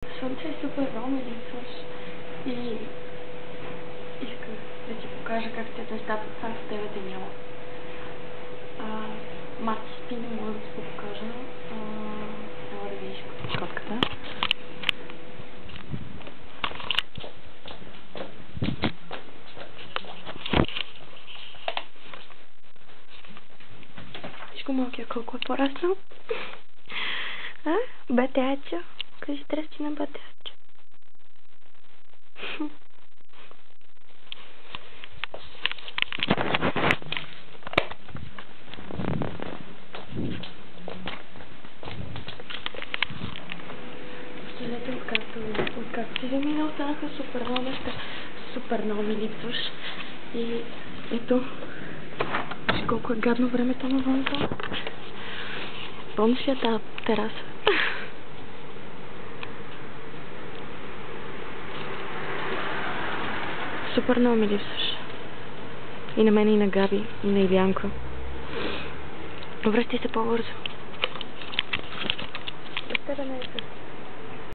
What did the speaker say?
Слънце е супер, много ми липсваш и исках да ти покажа как стоят нещата, само с тебе те няма. Мати спи, не мога да ти го покажа. Трябва да видиш котката. Виж го малкия колко е пораснал. Бетячо. Кажи тръсти на бетячо. След откакто си замина, останаха супер много неща. Супер много ми липсваш. И ето, виж колко е гадно времето навънка. Помниш ли тази тераса? Супер много ми липсваш. И на мен, и на Габи, и на Илянко. Връщай се по-бързо. Без тебе не е.